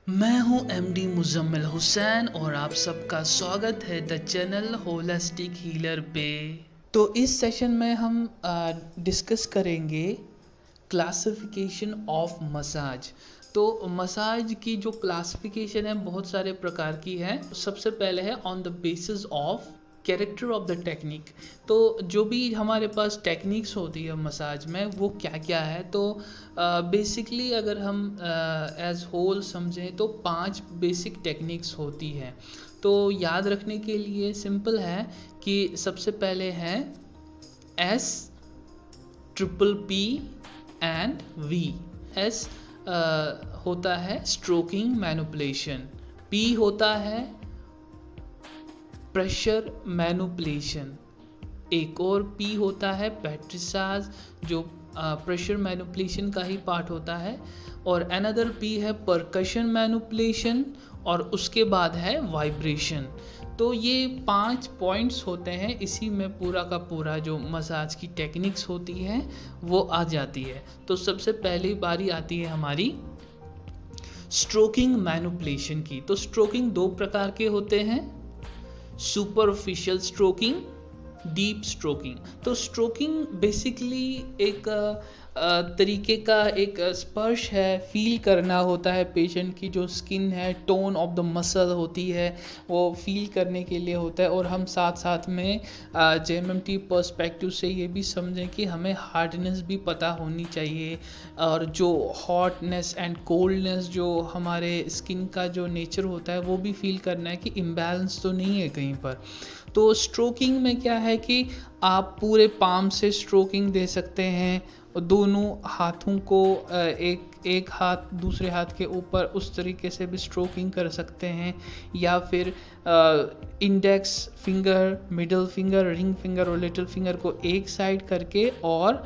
मैं हूं एमडी मुजम्मिल हुसैन और आप सबका स्वागत है द चैनल होलिस्टिक हीलर पे। तो इस सेशन में हम डिस्कस करेंगे क्लासिफिकेशन ऑफ मसाज। तो मसाज की जो क्लासिफिकेशन है बहुत सारे प्रकार की है। सबसे पहले है on the basis of character of the technique. तो जो भी हमारे पास टेक्निक्स होती है मसाज में वो क्या क्या है, तो बेसिकली अगर हम एज होल समझें तो 5 बेसिक टेक्निक्स होती हैं। तो याद रखने के लिए सिंपल है कि सबसे पहले है S, triple P and V. S होता है स्ट्रोकिंग मैनिपुलेशन, पी होता है प्रेशर मैनिपुलेशन, एक और पी होता है पेट्रिसाज जो प्रेशर मैनिपुलेशन का ही पार्ट होता है, और अनदर पी है परकशन मैनिपुलेशन, और उसके बाद है वाइब्रेशन। तो ये 5 पॉइंट्स होते हैं, इसी में पूरा का पूरा जो मसाज की टेक्निक्स होती है वो आ जाती है। तो सबसे पहली बारी आती है हमारी स्ट्रोकिंग मैनिपुलेशन की। तो स्ट्रोकिंग 2 प्रकार के होते हैं, सुपरफिशियल स्ट्रोकिंग, डीप स्ट्रोकिंग। तो स्ट्रोकिंग बेसिकली एक तरीके का एक स्पर्श है, फील करना होता है पेशेंट की जो स्किन है, टोन ऑफ द मसल होती है, वो फील करने के लिए होता है। और हम साथ साथ में जेएमएमटी पर्सपेक्टिव से ये भी समझें कि हमें हार्डनेस भी पता होनी चाहिए, और जो हॉटनेस एंड कोल्डनेस जो हमारे स्किन का जो नेचर होता है वो भी फील करना है कि इम्बैलेंस तो नहीं है कहीं पर। तो स्ट्रोकिंग में क्या है कि आप पूरे पाम से स्ट्रोकिंग दे सकते हैं, और दोनों हाथों को एक हाथ दूसरे हाथ के ऊपर उस तरीके से भी स्ट्रोकिंग कर सकते हैं, या फिर index finger, middle finger, ring finger और लिटिल फिंगर को एक साइड करके, और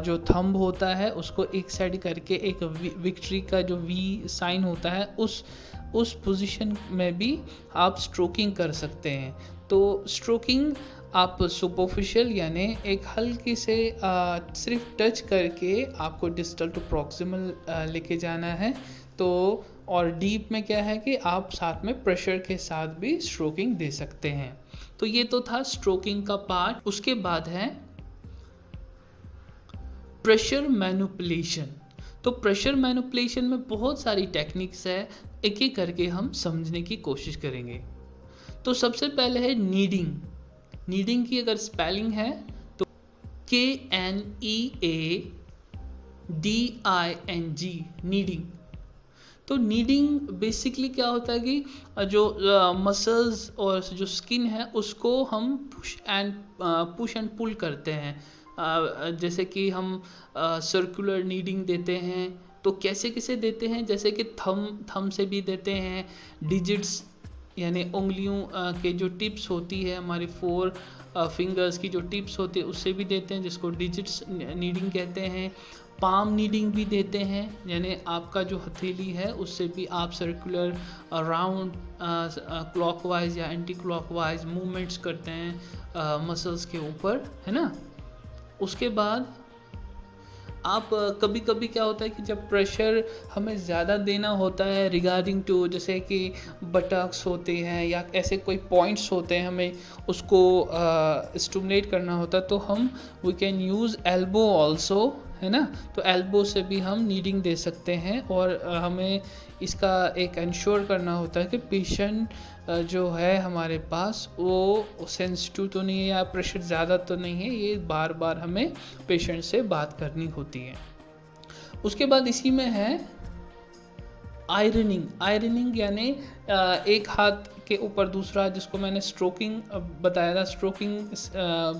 जो थंब होता है उसको एक साइड करके एक विक्ट्री का जो वी साइन होता है उस पोजीशन में भी आप स्ट्रोकिंग कर सकते हैं। तो स्ट्रोकिंग आप सुपरफिशियल यानी एक हल्की से सिर्फ टच करके आपको डिस्टल टू प्रॉक्सिमल लेके जाना है। तो और डीप में क्या है कि आप साथ में प्रेशर के साथ भी स्ट्रोकिंग दे सकते हैं। तो ये तो था स्ट्रोकिंग का पार्ट। उसके बाद है प्रेशर मैनिपुलेशन। तो प्रेशर मैनिपुलेशन में बहुत सारी टेक्निक्स है, एक एक करके हम समझने की कोशिश करेंगे। तो सबसे पहले है नीडिंग। नीडिंग की अगर स्पेलिंग है तो KNEADING, नीडिंग। तो नीडिंग बेसिकली क्या होता है कि जो मसल्स और जो स्किन है उसको हम पुश एंड पुल करते हैं। जैसे कि हम सर्कुलर नीडिंग देते हैं। तो कैसे कैसे देते हैं, जैसे कि थम से भी देते हैं, डिजिट्स यानी उंगलियों के जो टिप्स होती है, हमारी 4 फिंगर्स की जो टिप्स होती है उससे भी देते हैं, जिसको डिजिट्स नीडिंग कहते हैं। पाम नीडिंग भी देते हैं, यानी आपका जो हथेली है उससे भी आप सर्कुलर राउंड क्लॉकवाइज या एंटी क्लॉकवाइज मूवमेंट्स करते हैं मसल्स के ऊपर, है ना। उसके बाद आप कभी कभी क्या होता है कि जब प्रेशर हमें ज़्यादा देना होता है रिगार्डिंग टू, जैसे कि बटक्स होते हैं या ऐसे कोई पॉइंट्स होते हैं, हमें उसको स्टिमुलेट करना होता है, तो हम we can use elbow also, है ना। तो एल्बो से भी हम नीडिंग दे सकते हैं, और हमें इसका एक इंश्योर करना होता है कि पेशेंट जो है हमारे पास वो सेंसिटिव तो नहीं है या प्रेशर ज़्यादा तो नहीं है, ये बार बार हमें पेशेंट से बात करनी होती है। उसके बाद इसी में है आयरनिंग। आयरनिंग यानी एक हाथ के ऊपर दूसरा, जिसको मैंने स्ट्रोकिंग बताया था, स्ट्रोकिंग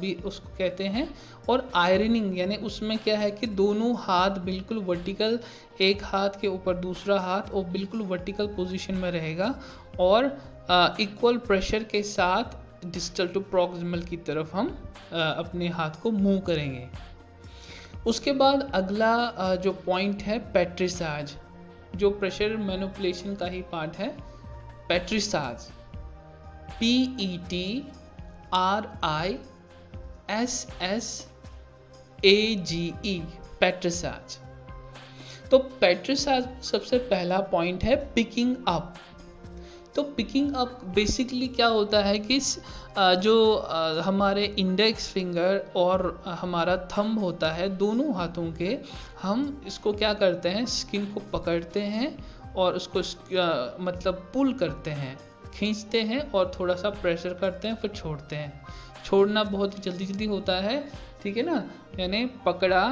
भी उसको कहते हैं। और आयरनिंग यानी उसमें क्या है कि दोनों हाथ बिल्कुल वर्टिकल, एक हाथ के ऊपर दूसरा हाथ और बिल्कुल वर्टिकल पोजीशन में रहेगा, और इक्वल प्रेशर के साथ डिस्टल टू प्रॉक्सिमल की तरफ हम अपने हाथ को मूव करेंगे। उसके बाद अगला जो पॉइंट है पेट्रिसाज, जो प्रेशर मैनिपुलेशन का ही पार्ट है। पेट्रिसाज, PETRISSAGE, पेट्रिसाज। तो पेट्रिसाज सबसे पहला पॉइंट है पिकिंग अप। तो पिकिंग अप बेसिकली क्या होता है कि जो हमारे इंडेक्स फिंगर और हमारा थंब होता है, दोनों हाथों के, हम इसको क्या करते हैं, स्किन को पकड़ते हैं और उसको मतलब पुल करते हैं, खींचते हैं और थोड़ा सा प्रेशर करते हैं, फिर छोड़ते हैं। छोड़ना बहुत जल्दी जल्दी होता है, ठीक है ना, यानी पकड़ा,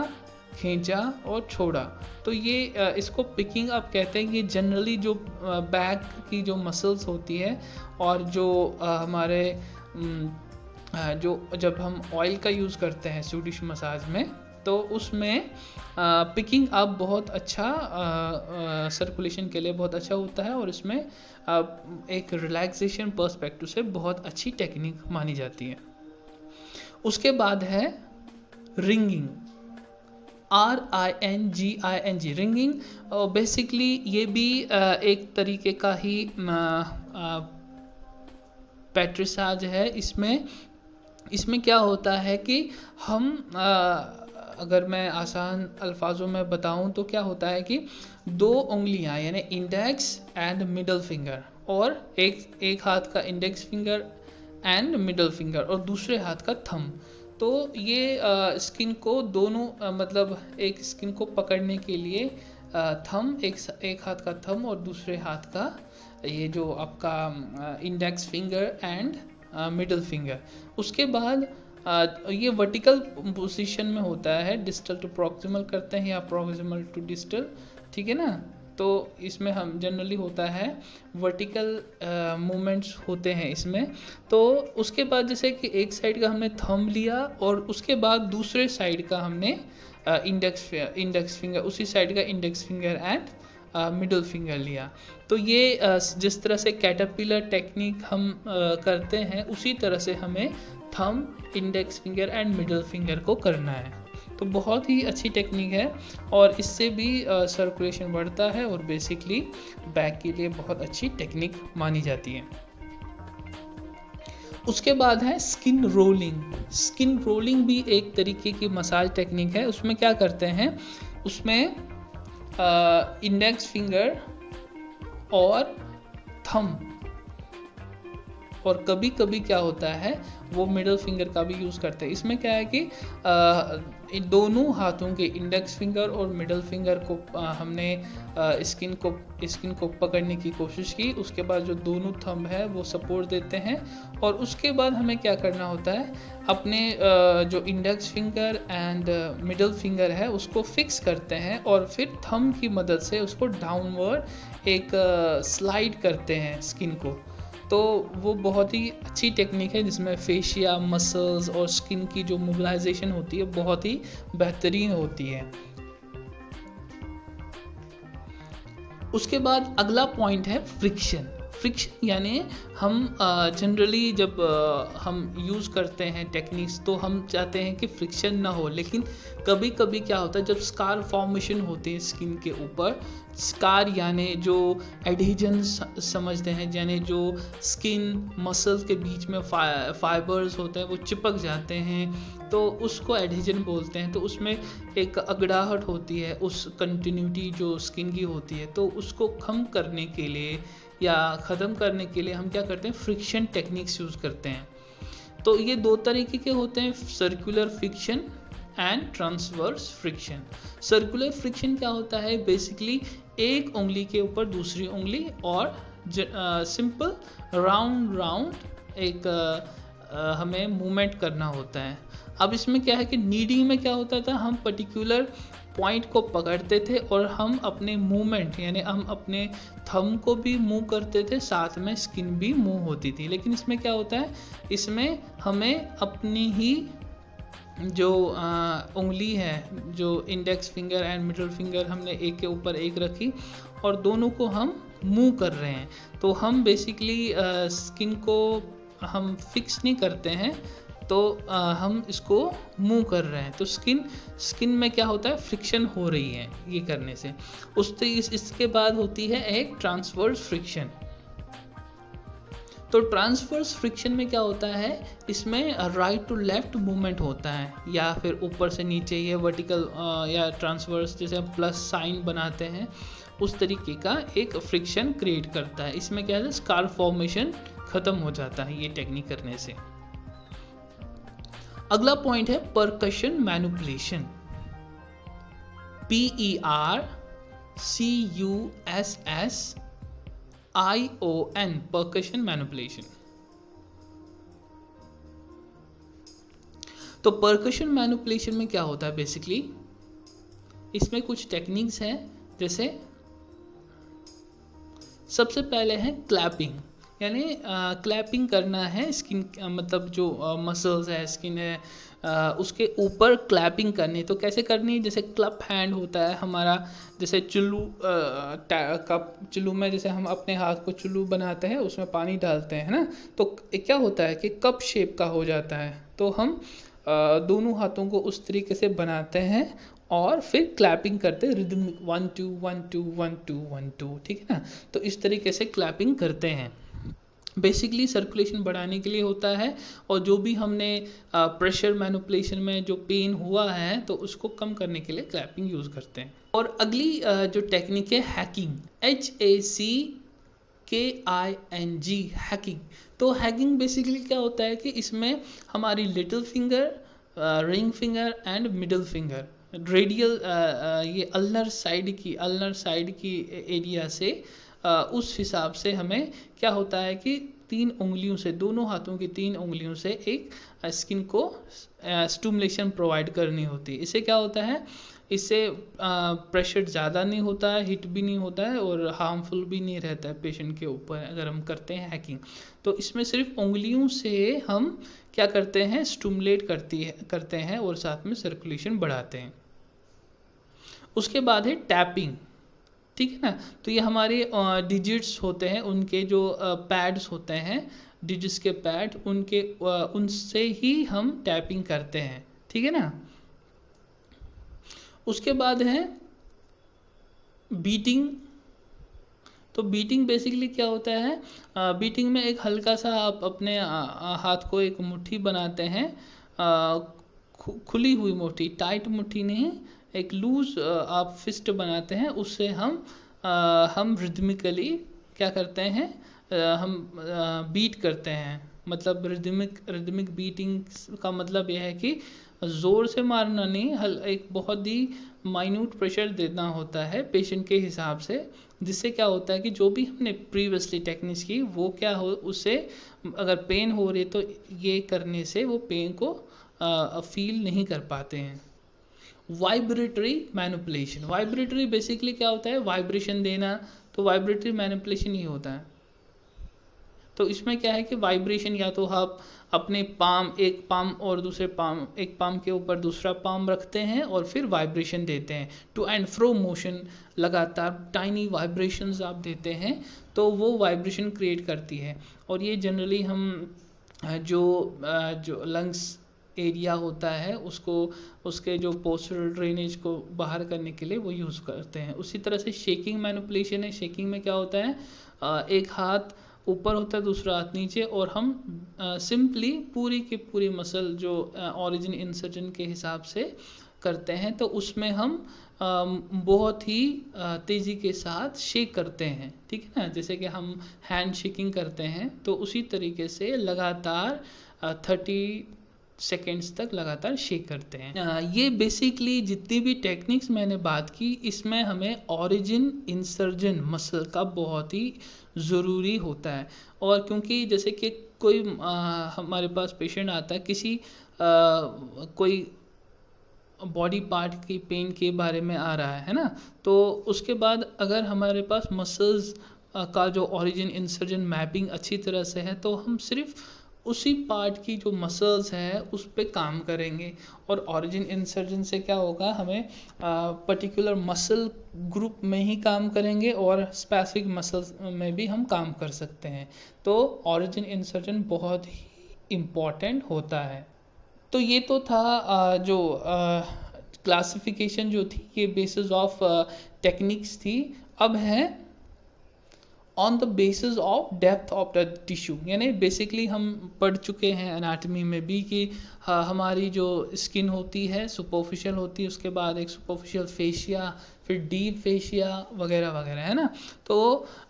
खींचा और छोड़ा। तो ये इसको पिकिंग अप कहते हैं। ये जनरली जो बैक की जो मसल्स होती है और जो हमारे जो जब हम ऑयल का यूज़ करते हैं स्वीडिश मसाज में, तो उसमें पिकिंग अप बहुत अच्छा सर्कुलेशन के लिए बहुत अच्छा होता है और इसमें एक रिलैक्सेशन पर्सपेक्टिव से बहुत अच्छी टेक्निक मानी जाती है। उसके बाद है रिंगिंग, RINGING, रिंगिंग। बेसिकली ये भी एक तरीके का ही पेट्रिसाज है। इसमें क्या होता है कि हम अगर मैं आसान अल्फाजों में बताऊं तो क्या होता है कि 2 उंगलियां यानी इंडेक्स एंड मिडल फिंगर, और एक हाथ का index finger and middle finger और दूसरे हाथ का थंब, तो ये स्किन को दोनों मतलब एक स्किन को पकड़ने के लिए थंब, एक हाथ का थंब और दूसरे हाथ का ये जो आपका index finger and middle finger. उसके बाद ये वर्टिकल पोजीशन में होता है, डिस्टल टू प्रॉक्सिमल करते हैं या प्रॉक्सिमल टू डिस्टल, ठीक है ना। तो इसमें हम जनरली होता है वर्टिकल मूवमेंट्स होते हैं इसमें। तो उसके बाद जैसे कि एक साइड का हमने थंब लिया और उसके बाद दूसरे साइड का हमने इंडेक्स फिंगर, उसी साइड का index finger and middle finger लिया। तो ये जिस तरह से कैटरपिलर टेक्निक हम करते हैं, उसी तरह से हमें thumb, index finger and middle finger को करना है। तो बहुत ही अच्छी टेक्निक है और इससे भी सर्कुलेशन बढ़ता है और बेसिकली बैक के लिए बहुत अच्छी टेक्निक मानी जाती है। उसके बाद है स्किन रोलिंग। स्किन रोलिंग भी एक तरीके की मसाज टेक्निक है। उसमें क्या करते हैं, उसमें इंडेक्स फिंगर और थंब, और कभी कभी क्या होता है वो मिडल फिंगर का भी यूज़ करते हैं। इसमें क्या है कि दोनों हाथों के इंडेक्स फिंगर और मिडल फिंगर को हमने स्किन को पकड़ने की कोशिश की। उसके बाद जो दोनों थंब है वो सपोर्ट देते हैं और उसके बाद हमें क्या करना होता है, अपने जो index finger and middle finger है उसको फिक्स करते हैं और फिर थंब की मदद से उसको डाउनवर्ड एक स्लाइड करते हैं स्किन को। तो वो बहुत ही अच्छी टेक्निक है जिसमें फेशिया मसल्स और स्किन की जो मोबिलाइजेशन होती है बहुत ही बेहतरीन होती है। उसके बाद अगला पॉइंट है फ्रिक्शन। फ्रिक्शन यानी हम जनरली जब हम यूज़ करते हैं टेक्निक्स तो हम चाहते हैं कि फ्रिक्शन ना हो, लेकिन कभी कभी क्या होता है जब स्कार फॉर्मेशन होते हैं स्किन के ऊपर, स्कार यानी जो एडिजन समझते हैं, यानी जो स्किन मसल्स के बीच में फाइबर्स होते हैं वो चिपक जाते हैं, तो उसको एडिजन बोलते हैं। तो उसमें एक अगड़ाहट होती है, उस कंटिन्यूटी जो स्किन की होती है, तो उसको कम करने के लिए या ख़त्म करने के लिए हम क्या करते हैं, फ्रिक्शन टेक्निक्स यूज़ करते हैं। तो ये 2 तरीके के होते हैं, circular friction and transverse friction. Circular friction क्या होता है, बेसिकली एक उंगली के ऊपर दूसरी उंगली और सिंपल राउंड एक हमें मूवमेंट करना होता है। अब इसमें क्या है कि नीडिंग में क्या होता था, हम पर्टिकुलर पॉइंट को पकड़ते थे और हम अपने मूवमेंट यानी हम अपने थंब को भी मूव करते थे, साथ में स्किन भी मूव होती थी। लेकिन इसमें क्या होता है, इसमें हमें अपनी ही जो उंगली है, जो index finger and middle finger हमने एक के ऊपर एक रखी और दोनों को हम मूव कर रहे हैं। तो हम बेसिकली स्किन को हम फिक्स नहीं करते हैं, तो हम इसको मूव कर रहे हैं। तो स्किन में क्या होता है, फ्रिक्शन हो रही है ये करने से। इसके बाद होती है एक ट्रांसवर्स फ्रिक्शन। तो ट्रांसवर्स फ्रिक्शन में क्या होता है, इसमें राइट टू लेफ्ट मूवमेंट होता है, या फिर ऊपर से नीचे, ये वर्टिकल या ट्रांसवर्स जैसे हम प्लस साइन बनाते हैं उस तरीके का एक फ्रिक्शन क्रिएट करता है। इसमें क्या है, स्कार फॉर्मेशन खत्म हो जाता है ये टेक्निक करने से। अगला पॉइंट है percussion manipulation, PERCUSSION, percussion manipulation. तो परकशन मैनिपुलेशन में क्या होता है बेसिकली, इसमें कुछ टेक्निक्स हैं, जैसे सबसे पहले है क्लैपिंग, यानी क्लैपिंग करना है स्किन, मतलब जो मसल्स है, स्किन है, उसके ऊपर क्लैपिंग करनी। तो कैसे करनी है, जैसे क्लब हैंड होता है हमारा, जैसे चुल्लू में जैसे हम अपने हाथ को चुल्लू बनाते हैं, उसमें पानी डालते हैं ना, तो क्या होता है कि कप शेप का हो जाता है। तो हम दोनों हाथों को उस तरीके से बनाते हैं और फिर क्लैपिंग करते हैं, रिदमिक 1 2 1 2 1 2 1 2, ठीक है ना। तो इस तरीके से क्लैपिंग करते हैं, बेसिकली सर्कुलेशन बढ़ाने के लिए होता है, और जो भी हमने प्रेशर मैनिपुलेशन में जो पेन हुआ है तो उसको कम करने के लिए क्लैपिंग यूज़ करते हैं। और अगली जो टेक्निक है हैकिंग, HACKING, हैकिंग। तो हैकिंग बेसिकली क्या होता है कि इसमें हमारी little finger, ring finger and middle finger, radial ये अल्नर साइड की एरिया से उस हिसाब से हमें क्या होता है कि 3 उंगलियों से, दोनों हाथों की 3 उंगलियों से एक स्किन को स्टिमुलेशन प्रोवाइड करनी होती है। इससे क्या होता है, इससे प्रेशर ज़्यादा नहीं होता है, हिट भी नहीं होता है और हार्मफुल भी नहीं रहता है पेशेंट के ऊपर अगर हम करते हैं हैकिंग। तो इसमें सिर्फ उंगलियों से हम क्या करते हैं, स्टिमुलेट करते हैं और साथ में सर्कुलेशन बढ़ाते हैं। उसके बाद है टैपिंग, ठीक है ना। तो ये हमारे डिजिट्स होते हैं, उनके जो पैड्स होते हैं, डिजिट्स के पैड, उनसे ही हम टैपिंग करते हैं, ठीक है ना। उसके बाद है बीटिंग। तो बीटिंग बेसिकली क्या होता है, बीटिंग में एक हल्का सा आप अपने हाथ को एक मुट्ठी बनाते हैं, खुली हुई मुट्ठी, टाइट मुट्ठी नहीं, एक लूज आप फिस्ट बनाते हैं, उससे हम रिदमिकली क्या करते हैं, हम बीट करते हैं। मतलब रिदमिक बीटिंग का मतलब यह है कि ज़ोर से मारना नहीं, एक बहुत ही माइन्यूट प्रेशर देना होता है पेशेंट के हिसाब से, जिससे क्या होता है कि जो भी हमने प्रीवियसली टेक्निक्स की वो क्या हो, उससे अगर पेन हो रही तो ये करने से वो पेन को फील नहीं कर पाते हैं। वाइब्रेटरी मैनिपुलेशन, वाइब्रेटरी बेसिकली क्या होता है, वाइब्रेशन देना, तो वाइब्रेटरी मैनिपुलेशन ही होता है। तो इसमें क्या है कि वाइब्रेशन, या तो आप अपने एक पाम और दूसरे पाम, एक पाम के ऊपर दूसरा पाम रखते हैं और फिर वाइब्रेशन देते हैं, टू एंड फ्रो मोशन, लगातार टाइनी वाइब्रेशंस आप देते हैं तो वो वाइब्रेशन क्रिएट करती है। और ये जनरली हम जो लंग्स एरिया होता है उसको, उसके जो पोस्चरल ड्रेनेज को बाहर करने के लिए वो यूज़ करते हैं। उसी तरह से शेकिंग मैनिपुलेशन है। शेकिंग में क्या होता है, एक हाथ ऊपर होता है, दूसरा हाथ नीचे, और हम सिंपली पूरी की पूरी मसल जो ओरिजिन इंसर्जन के हिसाब से करते हैं, तो उसमें हम बहुत ही तेज़ी के साथ शेक करते हैं, ठीक है ना। जैसे कि हम हैंड शेकिंग करते हैं, तो उसी तरीके से लगातार 30 सेकेंड्स तक लगातार शेक करते हैं। ये बेसिकली जितनी भी टेक्निक्स मैंने बात की, इसमें हमें ओरिजिन इंसर्जन मसल का बहुत ही ज़रूरी होता है। और क्योंकि जैसे कि कोई हमारे पास पेशेंट आता है, किसी कोई बॉडी पार्ट की पेन के बारे में आ रहा है ना, तो उसके बाद अगर हमारे पास मसल्स का जो ओरिजिन इंसर्जन मैपिंग अच्छी तरह से है, तो हम सिर्फ उसी पार्ट की जो मसल्स है उस पे काम करेंगे। और ओरिजिन इंसर्जन से क्या होगा, हमें पर्टिकुलर मसल ग्रुप में ही काम करेंगे और स्पेसिफिक मसल्स में भी हम काम कर सकते हैं। तो ओरिजिन इंसर्जन बहुत ही इम्पॉर्टेंट होता है। तो ये तो था जो क्लासिफिकेशन जो थी, ये बेसिस ऑफ टेक्निक्स थी। अब है on the basis of depth of the tissue, यानी बेसिकली हम पढ़ चुके हैं एनाटमी में भी कि हमारी जो स्किन होती है सुपरफिशियल होती है, उसके बाद एक सुपरफिशियल फेशिया, फिर डीप फेशिया वगैरह वगैरह, है ना। तो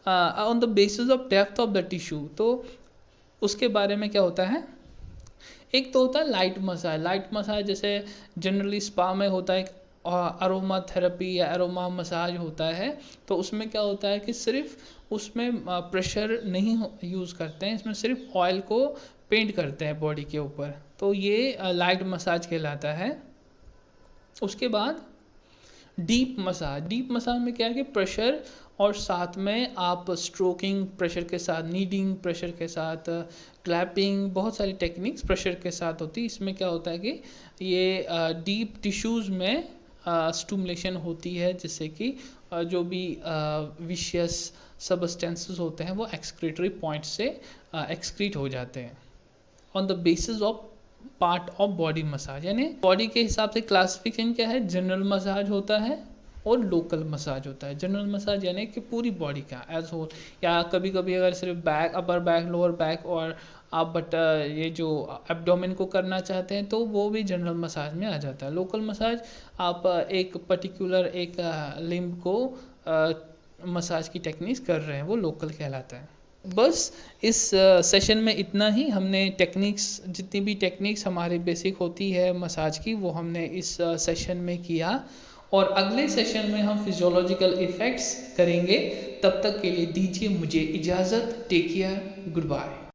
on the basis of depth of the tissue, तो उसके बारे में क्या होता है, एक तो होता है लाइट मसाज। लाइट मसाज जैसे जनरली स्पा में होता है अरोमा थेरेपी या अरोमा मसाज होता है, तो उसमें क्या होता है कि सिर्फ उसमें प्रेशर नहीं यूज़ करते हैं, इसमें सिर्फ ऑयल को पेंट करते हैं बॉडी के ऊपर, तो ये लाइट मसाज कहलाता है। उसके बाद डीप मसाज। डीप मसाज में क्या है कि प्रेशर और साथ में आप स्ट्रोकिंग प्रेशर के साथ, नीडिंग प्रेशर के साथ, क्लैपिंग, बहुत सारी टेक्निक्स प्रेशर के साथ होती है। इसमें क्या होता है कि ये डीप टिश्यूज़ में स्टिमुलेशन होती है, जिससे कि जो भी विशियस सबस्टेंसेस होते हैं वो एक्सक्रीटरी पॉइंट से एक्सक्रीट हो जाते हैं। On the basis of part of body massage, यानी बॉडी के हिसाब से क्लासिफिकेशन क्या है, जनरल मसाज होता है और लोकल मसाज होता है। जनरल मसाज यानी कि पूरी बॉडी का एज होल, या कभी कभी अगर सिर्फ back, upper back, lower back और आप ये जो एब्डोमेन को करना चाहते हैं तो वो भी जनरल मसाज में आ जाता है। लोकल मसाज आप एक पर्टिकुलर एक लिम्ब को मसाज की टेक्निक्स कर रहे हैं, वो लोकल कहलाता है। बस इस सेशन में इतना ही। हमने टेक्निक्स, जितनी भी टेक्निक्स हमारी बेसिक होती है मसाज की, वो हमने इस सेशन में किया, और अगले सेशन में हम फिजियोलॉजिकल इफ़ेक्ट्स करेंगे। तब तक के लिए दीजिए मुझे इजाज़त। Take care, good bye.